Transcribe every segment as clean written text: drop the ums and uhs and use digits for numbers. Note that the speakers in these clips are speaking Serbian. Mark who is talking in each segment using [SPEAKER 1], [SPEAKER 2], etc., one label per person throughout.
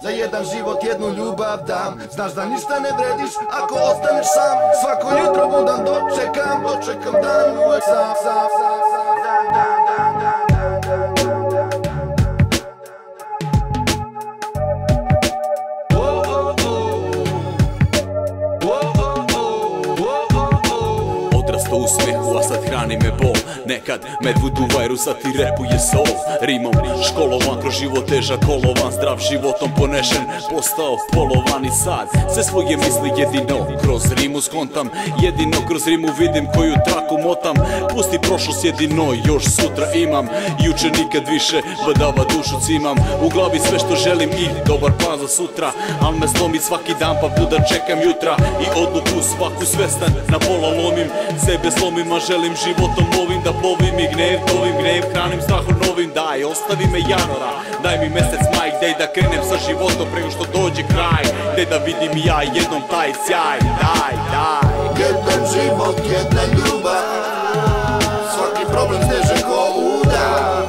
[SPEAKER 1] za jedan život, jednu ljubav dam. Znaš da ništa ne vrediš ako ostaneš sam. Svako jutro budan dočekam dan uvek sam.
[SPEAKER 2] Odrastao u smehu, a sad hrani me bol. Nekad medvud u vajru, sad ti repuje sol. Rimom školovan, kroz život težak kolovan. Zdrav životom ponešen, postao polovan. I sad sve svoje misli jedino kroz rimu skontam. Jedino kroz rimu vidim koju traku motam. Pusti prošlost, jedino još sutra imam. Juče nikad više, badava dušu cimam. U glavi sve što želim i dobar plan za sutra. Al me slomi svaki dan pa budan čekam jutra. I odluku svaku svestan na pola lomim. Sebe slomim, a želim životom novim da plovim. I gnev tovim, gnev hranim strahom novim. Daj, ostavi me januara, daj mi mesec maj. Daj da krenem sa životom prego što dođe kraj. Daj da vidim i ja jednom taj sjaj. Daj.
[SPEAKER 1] Jedan život, jedna ljubav, svaki problem steže ko udar.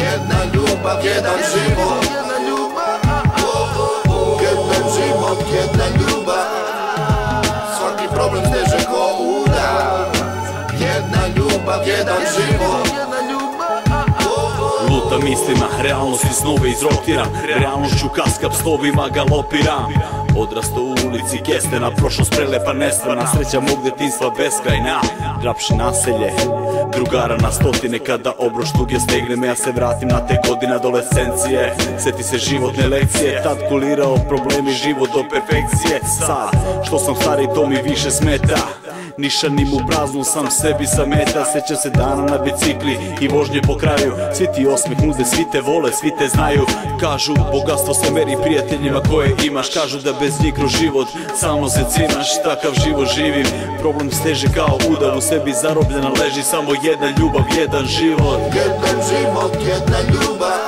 [SPEAKER 1] Jedna ljubav, jedan život, jedan život, jedna ljubav, svaki problem steže ko udar. Jedna ljubav, jedan život.
[SPEAKER 2] Luta mislima, realnost i snove izrotiram. Realnošću kaskap stovima galopiram. Odrastao u ulici Kestena, prošlost prelepa nestvana. Sreća mog detinjstva beskrajna. Drapši naselje, drugara na stotine. Kada obroš tuge stegne me, ja se vratim na te godine adolescencije. Seti se životne lekcije, tad kulirao problemi, život do perfekcije. Sad, što sam stari, to mi više smeta. Nišanim u praznu, sam sebi sameta. Sećam se dana na bicikli i vožnje po kraju. Svi ti osmeh nude, svi te vole, svi te znaju. Kažu, bogatstvo se meri prijateljima koje imaš. Kažu da bez njih kroz život samo se cimaš. Takav život živim, problem steže kao udav. U sebi zarobljena leži samo jedna ljubav, jedan život.
[SPEAKER 1] Jedan život, jedna ljubav,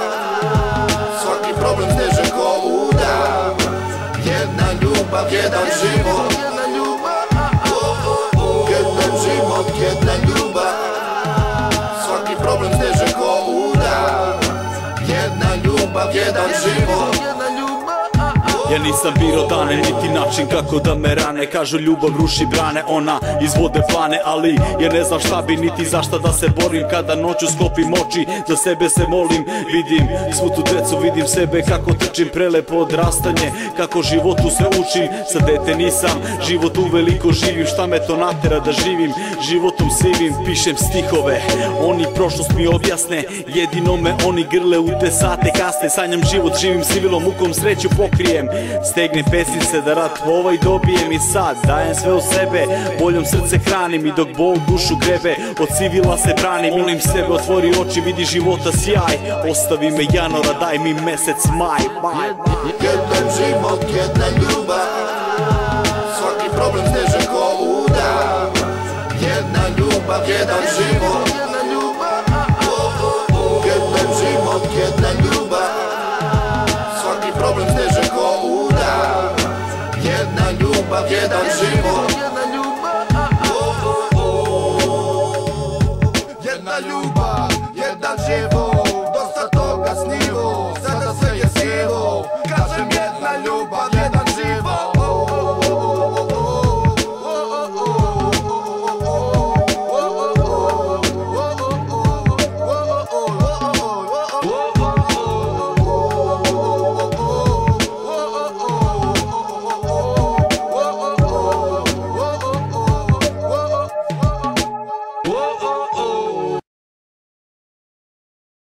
[SPEAKER 1] svaki problem steže ko udav. Jedna ljubav, jedan život, jedna ljubav, svaki problem steže ko udar. Jedna ljubav, jedan život.
[SPEAKER 2] Ja nisam biro dane, niti način kako da me rane. Kažu ljubav ruši brane, ona izvode plane. Ali ja ne znam šta bi, niti zašta da se borim. Kada noću sklopim oči, za sebe se molim. Vidim svu tu decu, vidim sebe kako trčim. Prelepo odrastanje, kako životu se učim. Sa dete nisam, život uveliko živim. Šta me to natera da živim, životom sivim. Pišem stihove, oni prošlost mi objasne. Jedino me oni grle u te sate kasne. Sanjam život, živim sivilom mukom, sreću pokrijem. Stegnem pesnice da rat ovaj dobijem. I sad dajem sve u sebe, boljom srce hranim. I dok bol dušu grebe, od civila se branim. Molim sebe, otvori oči, vidi života sjaj. Ostavi me januara, daj mi mesec maj.
[SPEAKER 1] Jedan život, jedna ljubav, svaki problem steže ko udar. Jedna ljubav, jedan život, jedan život, jedna ljubav, svaki problem steže ko udar. Jedna ljubav, jedan život.